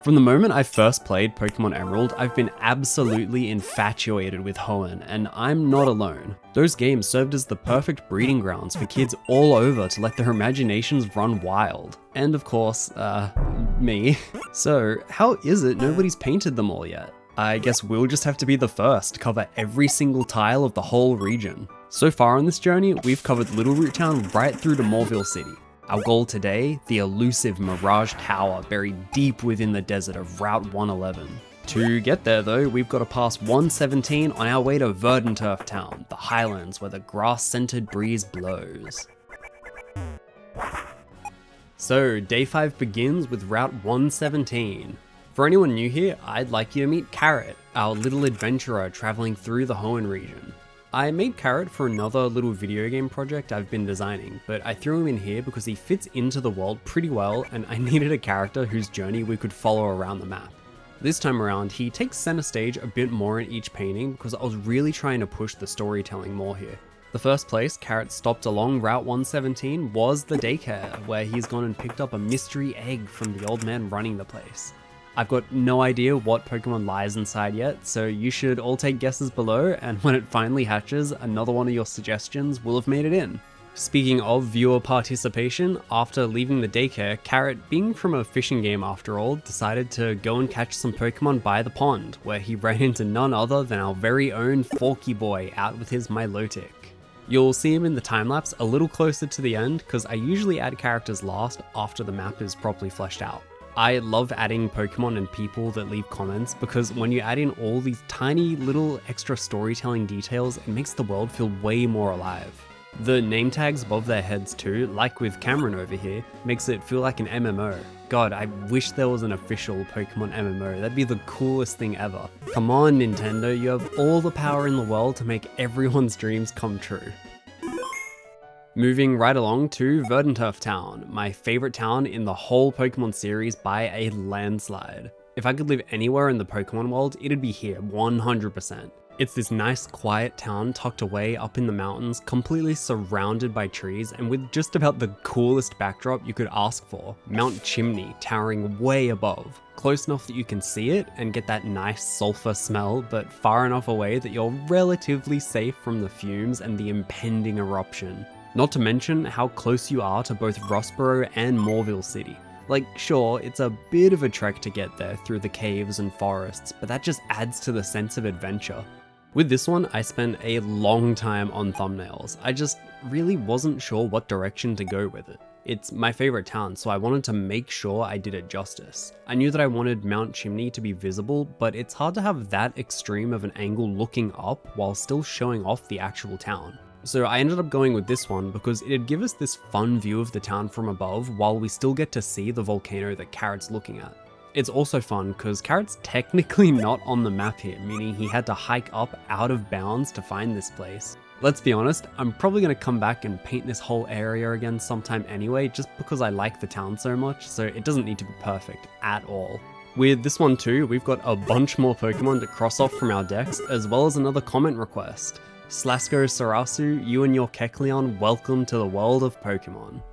From the moment I first played Pokemon Emerald, I've been absolutely infatuated with Hoenn, and I'm not alone. Those games served as the perfect breeding grounds for kids all over to let their imaginations run wild. And of course, me. So, how is it nobody's painted them all yet? I guess we'll just have to be the first to cover every single tile of the whole region. So far on this journey, we've covered Little Root Town right through to Moreville City. Our goal today, the elusive Mirage Tower buried deep within the desert of Route 111. To get there though, we've got to pass 117 on our way to Verdanturf Town, the highlands where the grass-scented breeze blows. So, day 5 begins with Route 117. For anyone new here, I'd like you to meet Carrot, our little adventurer traveling through the Hoenn region. I made Carrot for another little video game project I've been designing, but I threw him in here because he fits into the world pretty well and I needed a character whose journey we could follow around the map. This time around, he takes center stage a bit more in each painting because I was really trying to push the storytelling more here. The first place Carrot stopped along Route 117 was the daycare, where he's gone and picked up a mystery egg from the old man running the place. I've got no idea what Pokemon lies inside yet, so you should all take guesses below, and when it finally hatches, another one of your suggestions will have made it in. Speaking of viewer participation, after leaving the daycare, Carrot, being from a fishing game after all, decided to go and catch some Pokemon by the pond, where he ran into none other than our very own Forky Boy out with his Milotic. You'll see him in the time-lapse a little closer to the end, because I usually add characters last after the map is properly fleshed out. I love adding Pokemon and people that leave comments because when you add in all these tiny little extra storytelling details, it makes the world feel way more alive. The name tags above their heads too, like with Cameron over here, makes it feel like an MMO. God, I wish there was an official Pokemon MMO, that'd be the coolest thing ever. Come on Nintendo, you have all the power in the world to make everyone's dreams come true. Moving right along to Verdanturf Town, my favorite town in the whole Pokemon series by a landslide. If I could live anywhere in the Pokemon world, it'd be here 100%. It's this nice quiet town tucked away up in the mountains, completely surrounded by trees and with just about the coolest backdrop you could ask for, Mount Chimney towering way above. Close enough that you can see it and get that nice sulfur smell, but far enough away that you're relatively safe from the fumes and the impending eruption. Not to mention how close you are to both Rossborough and Moreville City. Like, sure, it's a bit of a trek to get there through the caves and forests, but that just adds to the sense of adventure. With this one, I spent a long time on thumbnails. I just really wasn't sure what direction to go with it. It's my favorite town, so I wanted to make sure I did it justice. I knew that I wanted Mount Chimney to be visible, but it's hard to have that extreme of an angle looking up while still showing off the actual town. So I ended up going with this one because it'd give us this fun view of the town from above while we still get to see the volcano that Carrot's looking at. It's also fun because Carrot's technically not on the map here, meaning he had to hike up out of bounds to find this place. Let's be honest, I'm probably going to come back and paint this whole area again sometime anyway, just because I like the town so much, so it doesn't need to be perfect at all. With this one too, we've got a bunch more Pokemon to cross off from our decks, as well as another comment request. Slasko Sarasu, you and your Kecleon, welcome to the world of Pokemon.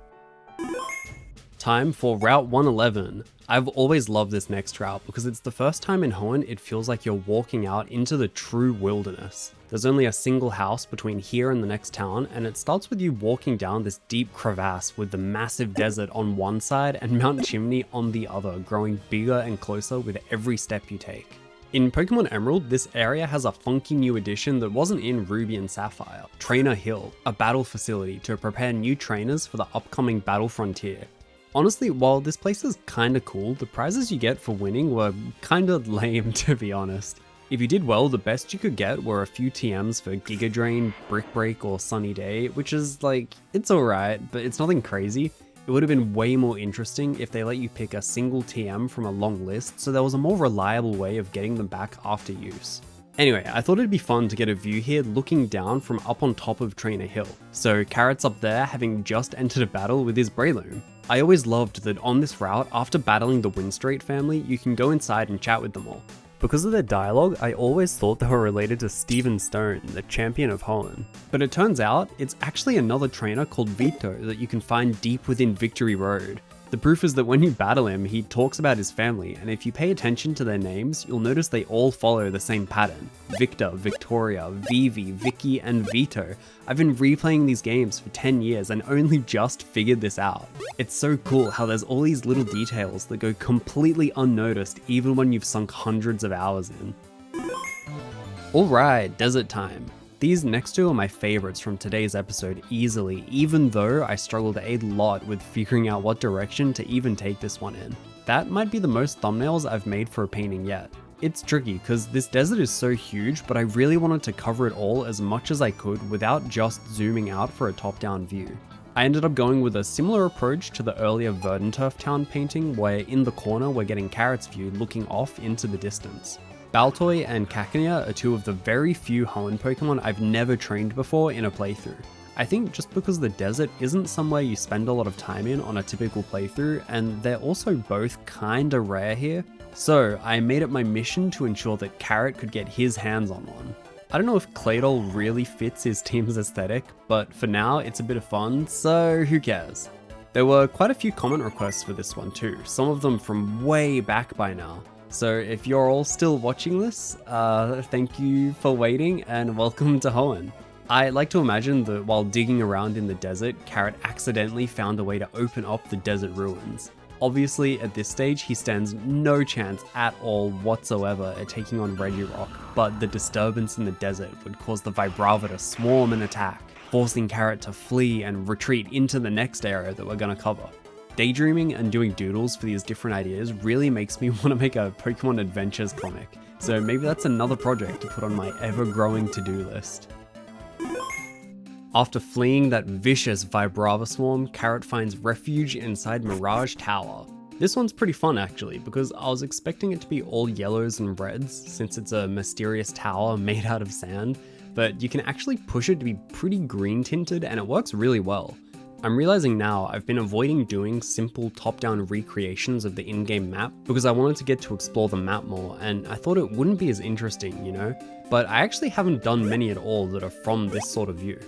Time for Route 111. I've always loved this next route because it's the first time in Hoenn it feels like you're walking out into the true wilderness. There's only a single house between here and the next town, and it starts with you walking down this deep crevasse with the massive desert on one side and Mount Chimney on the other, growing bigger and closer with every step you take. In Pokemon Emerald, this area has a funky new addition that wasn't in Ruby and Sapphire, Trainer Hill, a battle facility to prepare new trainers for the upcoming Battle Frontier. Honestly, while this place is kinda cool, the prizes you get for winning were kinda lame to be honest. If you did well, the best you could get were a few TMs for Giga Drain, Brick Break or Sunny Day, which is like, it's alright, but it's nothing crazy. It would have been way more interesting if they let you pick a single TM from a long list, so there was a more reliable way of getting them back after use. Anyway, I thought it'd be fun to get a view here looking down from up on top of Trainer Hill. So Carrot's up there having just entered a battle with his Breloom. I always loved that on this route, after battling the Windstreet family, you can go inside and chat with them all. Because of their dialogue, I always thought they were related to Steven Stone, the champion of Hoenn. But it turns out, it's actually another trainer called Vito that you can find deep within Victory Road. The proof is that when you battle him, he talks about his family, and if you pay attention to their names, you'll notice they all follow the same pattern. Victor, Victoria, Vivi, Vicky, and Vito. I've been replaying these games for 10 years and only just figured this out. It's so cool how there's all these little details that go completely unnoticed even when you've sunk hundreds of hours in. Alright, desert time. These next two are my favorites from today's episode easily, even though I struggled a lot with figuring out what direction to even take this one in. That might be the most thumbnails I've made for a painting yet. It's tricky because this desert is so huge, but I really wanted to cover it all as much as I could without just zooming out for a top-down view. I ended up going with a similar approach to the earlier Verdanturf Town painting, where in the corner we're getting Carrot's view looking off into the distance. Baltoy and Kakania are two of the very few Hoenn Pokemon I've never trained before in a playthrough. I think just because the desert isn't somewhere you spend a lot of time in on a typical playthrough, and they're also both kinda rare here, so I made it my mission to ensure that Carrot could get his hands on one. I don't know if Claydol really fits his team's aesthetic, but for now it's a bit of fun, so who cares? There were quite a few comment requests for this one too, some of them from way back by now. So if you're all still watching this, thank you for waiting and welcome to Hoenn. I like to imagine that while digging around in the desert, Carrot accidentally found a way to open up the desert ruins. Obviously, at this stage, he stands no chance at all whatsoever at taking on Regirock, but the disturbance in the desert would cause the Vibrava to swarm and attack, forcing Carrot to flee and retreat into the next area that we're gonna cover. Daydreaming and doing doodles for these different ideas really makes me want to make a Pokemon Adventures comic, so maybe that's another project to put on my ever-growing to-do list. After fleeing that vicious Vibrava swarm, Carrot finds refuge inside Mirage Tower. This one's pretty fun actually, because I was expecting it to be all yellows and reds since it's a mysterious tower made out of sand, but you can actually push it to be pretty green tinted and it works really well. I'm realizing now I've been avoiding doing simple top-down recreations of the in-game map because I wanted to get to explore the map more, and I thought it wouldn't be as interesting, you know? But I actually haven't done many at all that are from this sort of view.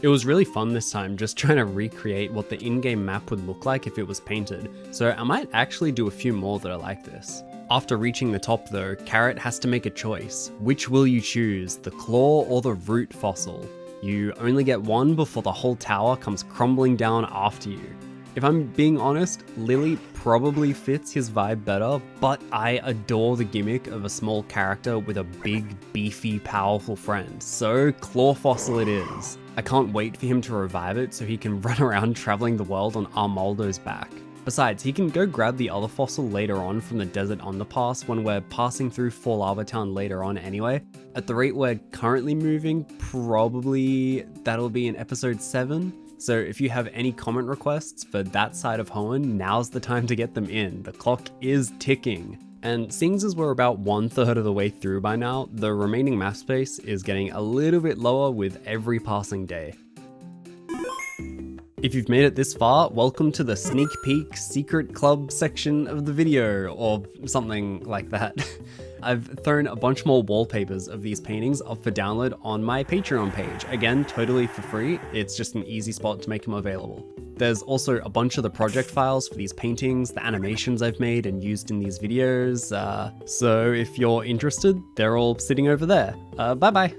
It was really fun this time just trying to recreate what the in-game map would look like if it was painted, so I might actually do a few more that are like this. After reaching the top though, Carrot has to make a choice. Which will you choose, the claw or the root fossil? You only get one before the whole tower comes crumbling down after you. If I'm being honest, Lily probably fits his vibe better, but I adore the gimmick of a small character with a big, beefy, powerful friend, so Claw Fossil it is. I can't wait for him to revive it so he can run around traveling the world on Armaldo's back. Besides, he can go grab the other fossil later on from the desert underpass when we're passing through WALLPAPER Town later on anyway. At the rate we're currently moving, probably that'll be in episode 7. So if you have any comment requests for that side of Hoenn, now's the time to get them in. The clock is ticking. And seeing as we're about 1/3 of the way through by now, the remaining map space is getting a little bit lower with every passing day. If you've made it this far, welcome to the sneak peek secret club section of the video, or something like that. I've thrown a bunch more wallpapers of these paintings up for download on my Patreon page. Again, totally for free, it's just an easy spot to make them available. There's also a bunch of the project files for these paintings, the animations I've made and used in these videos, so if you're interested, they're all sitting over there. Bye bye!